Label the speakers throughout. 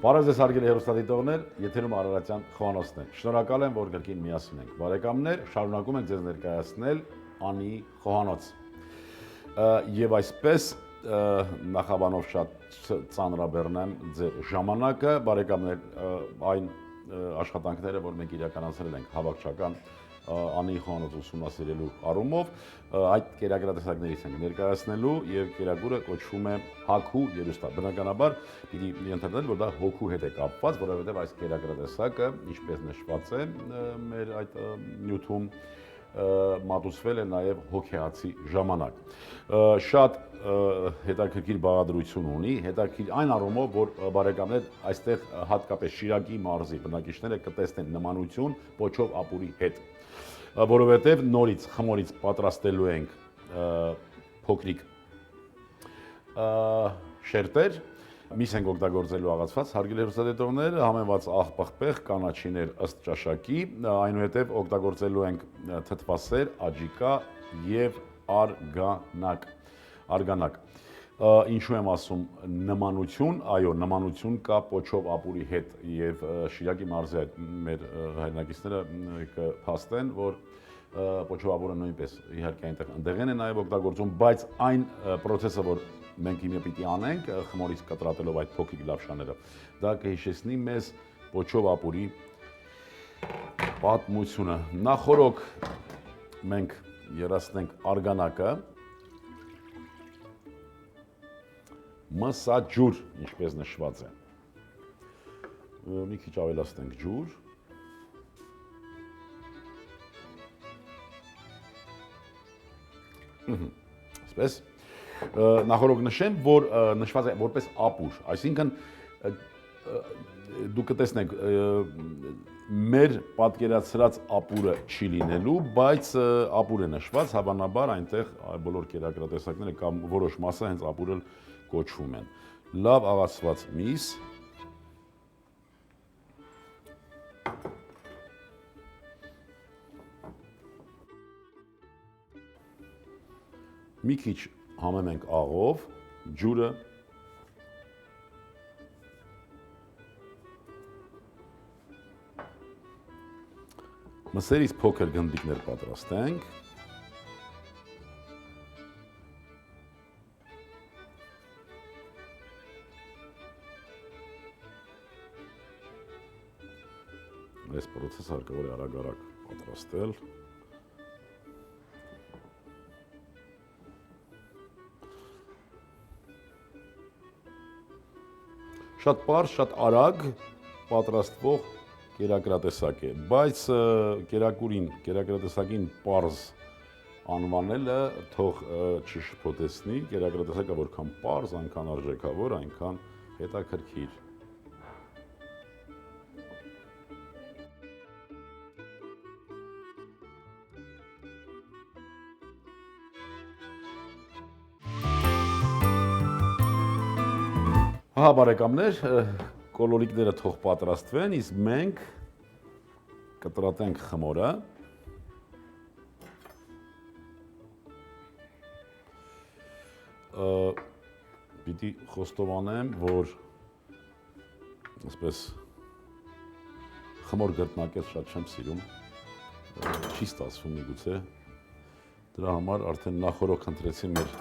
Speaker 1: Բարև ձեզ հարգելի հեռուստադիտողներ, եթերում Արարատյան խոհանոցն է։ Շնորհակալ եմ, որ գրքին միասին ենք։ Բարեկամներ, շարունակում ենք ձեզ ներկայացնել Անի խոհանոց։ Եվ այսպես նախաբանով շատ ծանրաբեռնեմ ձեր ժամանակը, բարեկամներ, այն աշխատանքները, որ մենք իրականացրել ենք հավաքչական Անի խոհանոց ուսումնասիրելու առումով, այդ կերակրատեսակներից ենք ներկայացնելու եւ կերակուրը կոչվում է հագու երուստա։ Բնականաբար պիտի ենթադրել, որ դա հոգու հետ է կապված, որովհետեւ այս կերակրատեսակը, ինչպես նշված է մեր այդ նյութում, մատուցվել է նաև հոգեացի ժամանակ։ Շատ հետաքրքիր բաղադրություն ունի, հետաքրքիր այն առումով, որ բարեկամներ այստեղ հատկապես Շիրակի մարզի բնակիչները կտեսնեն նմանություն պոչով ապուրի հետ, որովհետև նորից խմորից պատրաստելու ենք փոքրիկ շերտեր, միս ենք օգտագործելու աղացված, հարգելի հեռուստադիտողներ, համեմված աղբաղբեղ, կանաչիներ ըստ ճաշակի, այնուհետև օգտագործելու ենք թթվասեր, աջիկա եւ արգանակ։ Ինչու եմ ասում նմանություն, այո, նմանություն կա պոչով ապուրի հետ եւ Շիրակի մարզի այդ մեր հայրենակիցները կփաստեն, որ պոչով ապուրը նույնպես իհարկե այնտեղ ընդեղեն է նաեւ օգտագործում, բայց այն process-ը, որ մենք հիմա պիտի անենք խմորից կտրատելով այդ փոքրիկ լավշաները, դա կհիշեցնի մեզ պոչով ապուրի պատմությունը։ Նախորոք մենք երացնենք արգանակը, մսաջուր, ինչպես նշված է։ Մի քիչ ավելացնենք ջուր։ Այսպես նախորոք նշեմ, որ նշված է որպես ապուր, այսինքն դուք կտեսնեք մեր պատկերացրած ապուրը չի լինելու, բայց ապուր է նշված, հավանաբար այնտեղ բոլոր կերակրատեսակները կամ որոշ մասը հենց ապուրը կոչվում են։ Լավ աղացված միս, մի քիչ համեմ ենք աղով, ջուրը, մսերից փոքր գնդիկներ պատրաստենք, այս process-ը հարկավոր է արագ պատրաստել։ Շատ պարզ, շատ արագ պատրաստվող կերակրատեսակ է, բայց կերակրատեսակին պարզ անվանելը թող չշփոթեցնի, կերակրատեսակը որքան պարզ, այնքան արժեքավոր, այնքան հետաքրքիր։ Հա բարեկամներ, կոլորիկները թող պատրաստվեն, իսկ մենք կտրատենք խմորը։ Պիտի խոստովանեմ, որ այսպես խմոր գրտնակեց շատ չեմ սիրում, չի ստացվում միգուցե, դրա համար արդեն նախորոք խնդրեցի մեր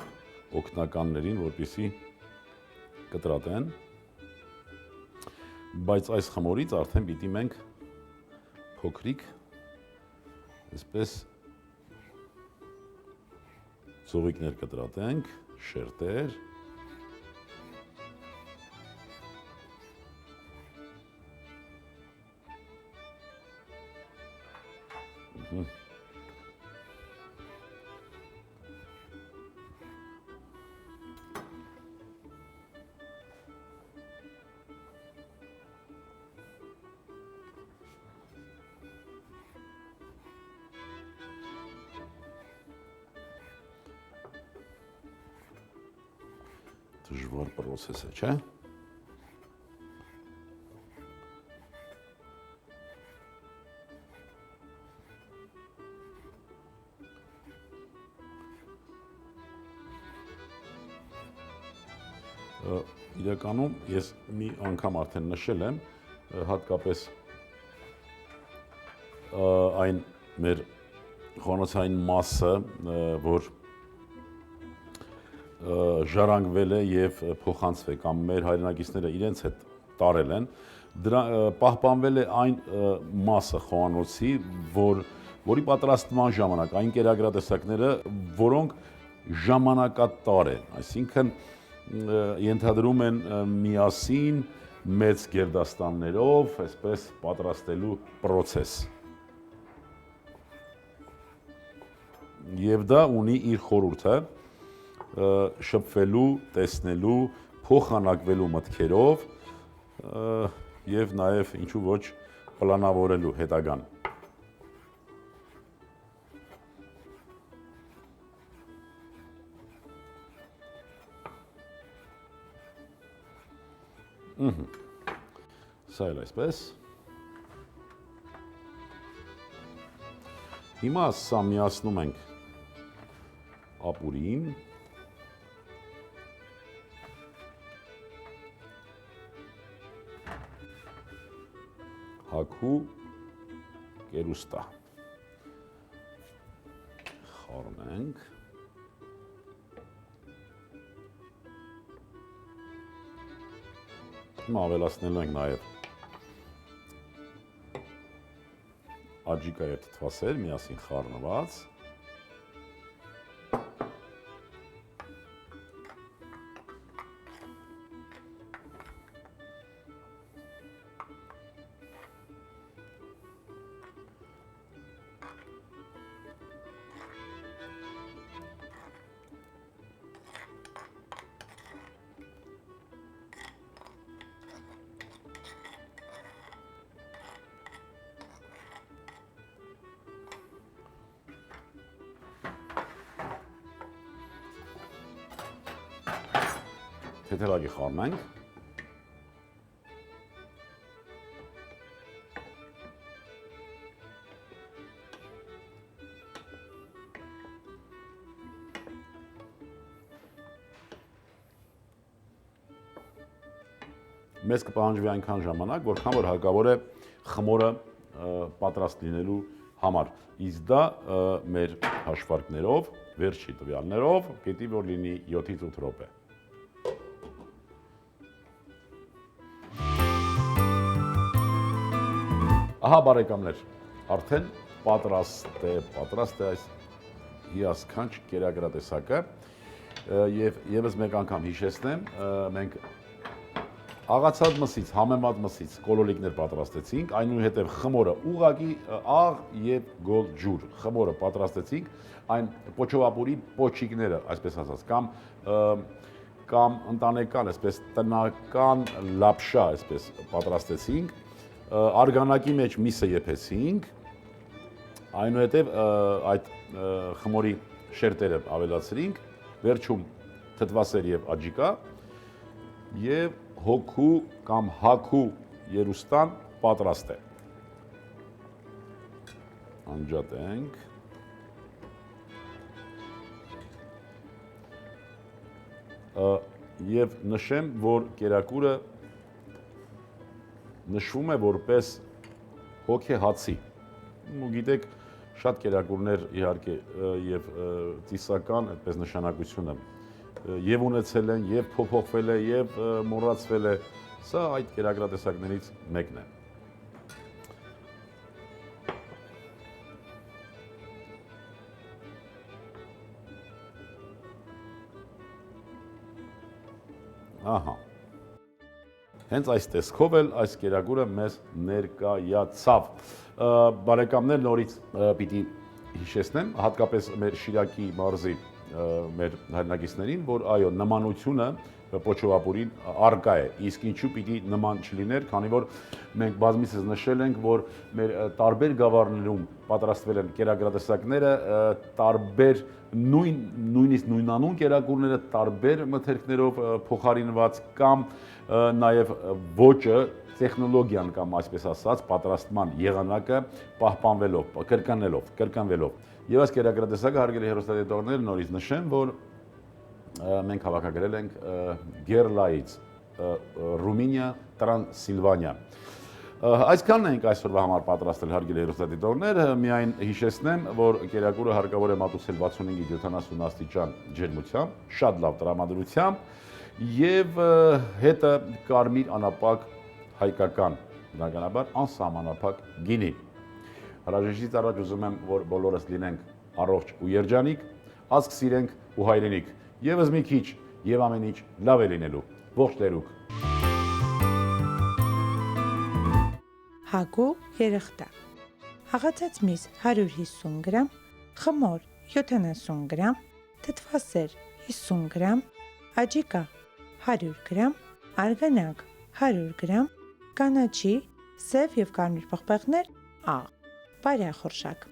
Speaker 1: օգնականներին, որպեսզի կտրատեն, բայց այս խմորից արդեն պիտի մենք փոքրիկ այսպես ծովիկներ կտրատենք, շերտեր, դժվար process է, չէ՞։ իրականում ես մի անգամ արդեն նշել եմ, հատկապես այն մեր խոհանոցային մասը, որ ժառանգվել է եւ փոխանցվել կամ մեր հայրենակիցները իրենց հետ տարել են, պահպանվել է այն մասը խոհանոցի, որի պատրաստման ժամանակ այն կերակրատեսակները, որոնք ժամանակատար են, այսինքն ենթադրում են միասին մեծ գերդաստաններով, այսպես պատրաստելու process։ Եվ դա ունի իր խորհուրդը շփվելու, տեսնելու, փոխանակվելու մտքերով եւ նաեւ ինչու ոչ պլանավորելու հետագան։ Սա էլ այսպես։ Հիմա սա միացնում ենք ապուրին։ Հագու կերուստա։ Խառնենք։ Հիմա ավելացնելու ենք նաև աջիկա եւ թթվասեր միասին խառնված։ Թեթևակի խառնենք։ Մեզ կպահանջվի այնքան ժամանակ, որքան որ հարկավոր է խմորը պատրաստ լինելու համար։ Իսկ դա մեր հաշվարկներով, վերջի տվյալներով, գիտի որ լինի 7-ից 8 րոպե։ Ահա բարեկամներ, արդեն պատրաստ է այս հիասքանչ կերակրատեսակը եւ եւս մեկ անգամ հիշեցնեմ, մենք աղացած մսից, համեմատ մսից կոլոլիկներ պատրաստեցինք, այնուհետև խմորը ուղղակի աղ եւ գոլ ջուր, խմորը պատրաստեցինք, այն պոչովապուրի պոչիկները, այսպես ասած, կամ ընտանեկան, այսպես տնական լապշա, այսպես պատրաստեցինք, արգանակի մեջ միսը եփեցինք, այնուհետև այդ խմորի շերտերը ավելացրինք, վերջում թթվասեր եւ աջիկա եւ հոգու կամ հագու երուստան պատրաստ է։ Անջատենք։ Եվ նշեմ, որ կերակուրը նշվում է որպես հոգեհացի։ Ու գիտեք, շատ կերակուրներ իհարկե եւ ծիսական այդպես նշանակությունը եւ ունեցել են, եւ փոփոխվել է, եւ մոռացվել է։ Սա այդ կերակրատեսակներից մեկն է։ Ահա։ Հենց այս տեսքով էլ այս կերակուրը մեզ ներկայացավ։ Բարեկամներ, նորից պիտի հիշեցնեմ, հատկապես մեր Շիրակի մարզի մեր հայրենակիցներին, որ այո, նմանությունը պոչովապուրին առկա է, իսկ ինչու պիտի նման չլիներ, քանի որ մենք բազմիցս նշել ենք, որ մեր տարբեր գավառներում պատրաստվել են կերակրատեսակները, տարբեր նույնիսկ նույնանուն կերակուրները տարբեր մթերքներով փոխարինված կամ նաև ոճը, տեխնոլոգիան կամ այսպես ասած պատրաստման եղանակը պահպանվելով, կրկնվելով։ Եվ այս կերակրատեսակը հարգելի հեռուստադիտողներ նորից նշեմ, որ մենք հավաքագրել ենք Գերլայից Ռումինիա, Տրանսիլվանիա։ Այսքանն ենք այսօրվա համար պատրաստել հարգելի հեռուստադիտողներ, միայն հիշեցնեմ, որ կերակուրը հարկավոր է մատուցել 65-70 աստիճան ջերմությամբ, շատ լավ տրամադրությամբ եւ հետը կարմիր անապակ հայկական, բնականաբար անսահմանափակ գինի։ Հրաժեշտից առաջ ուզում եմ, որ բոլորս լինենք առողջ ու երջանիկ, ազգ սիրենք ու հայրենիք, եւս մի քիչ եւ ամեն ինչ լավ է լինելու։ Ողջ տերուկ։
Speaker 2: Հագու երախտա։ Հաղացած միս 150 գրամ, խմոր 70 գրամ, թթվասեր 50 գրամ, աջիկա 100 գրամ, արգանակ 100 գրամ, կանաչի, սև եւ կարմիր պղպեղներ աղ, բարյախորշակ։